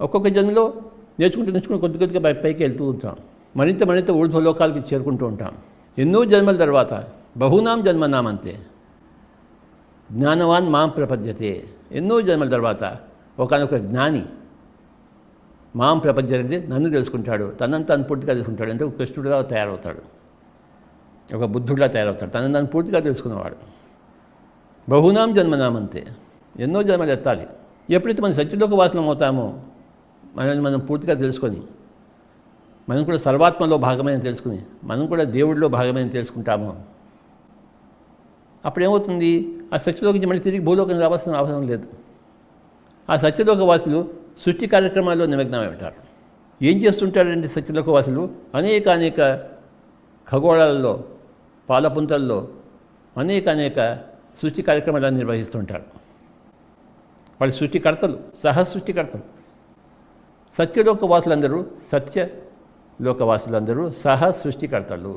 ఒక్కొక్క జన్మలో నేర్చుకుంటూ కొద్ది కొద్దిగా పైకి వెళ్తూ ఉంటాం. మరింత ఊర్ధ్వలోకాలకి చేరుకుంటూ ఉంటాం. ఎన్నో జన్మల తర్వాత బహూనాం జన్మనామంతే జ్ఞానవాన్ మాం ప్రపద్యతే. ఎన్నో జన్మల తర్వాత ఒకనొక జ్ఞాని మాం ప్రపద్యతే, నన్ను తెలుసుకుంటాడు, తనని తను పూర్తిగా తెలుసుకుంటాడు. అంటే ఒక కృష్ణుడిగా తయారవుతాడు, ఒక బుద్ధుడిలా తయారవుతాడు, తనని తను పూర్తిగా తెలుసుకున్నవాడు. బహునాం జన్మనామంతే, ఎన్నో జన్మలు ఎత్తాలి. ఎప్పుడైతే మనం సత్యలోక వాసనం అవుతామో, మనల్ని మనం పూర్తిగా తెలుసుకొని, మనం కూడా సర్వాత్మలో భాగమైన తెలుసుకుని, మనం కూడా దేవుడిలో భాగమైన తెలుసుకుంటామో, అప్పుడేమవుతుంది, ఆ సత్యలోకి మళ్ళీ తిరిగి భూలోకం రావాల్సిన అవసరం లేదు. ఆ సత్యలోక వాసులు సృష్టి కార్యక్రమాల్లో నిమగ్నమై ఉంటారు. ఏం చేస్తుంటారండి సత్యలోక వాసులు? అనేక ఖగోళాలలో, పాలపుంతల్లో అనేక సృష్టి కార్యక్రమాలను నిర్వహిస్తుంటారు. వాళ్ళు సృష్టికర్తలు, సహసృష్టికర్తలు. సత్యలోకవాసులందరూ సహసృష్టికర్తలు.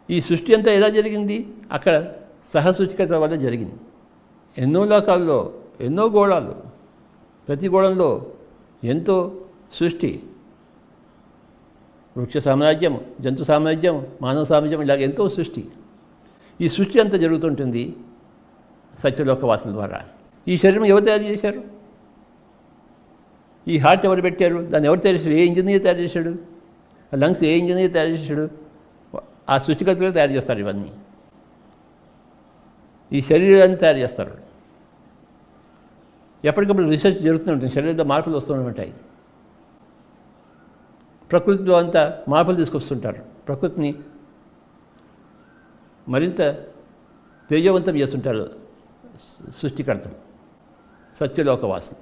ఈ సృష్టి అంతా ఎలా జరిగింది? అక్కడ సహసృష్టికర్తల వల్ల జరిగింది. ఎన్నో లోకాల్లో ఎన్నో గోళాలు, ప్రతి గోళంలో ఎంతో సృష్టి, వృక్ష సామ్రాజ్యం, జంతు సామ్రాజ్యం, మానవ సామ్రాజ్యం, ఇలాగ ఎంతో సృష్టి. ఈ సృష్టి అంతా జరుగుతుంటుంది సత్యలోక వాసుల ద్వారా. ఈ శరీరం ఎవరు తయారు చేశారు? ఈ హార్ట్ ఎవరు పెట్టారు? దాన్ని ఎవరు తయారు చేశారు? ఏ ఇంజనీర్ తయారు చేశాడు? ఆ లంగ్స్ ఏ ఇంజనీర్ తయారు చేశాడు? ఆ సృష్టికర్తలు తయారు చేస్తారు ఇవన్నీ. ఈ శరీరాన్ని తయారు చేస్తారు. ఎప్పటికప్పుడు రీసెర్చ్ జరుగుతూ ఉంటుంది, శరీరంలో మార్పులు వస్తూ ఉంటాయి. ప్రకృతిలో అంతా మార్పులు తీసుకొస్తుంటారు. ప్రకృతిని మరింత తేజవంతం చేస్తుంటారు సృష్టికర్తలు, సత్యలోకవాసులు.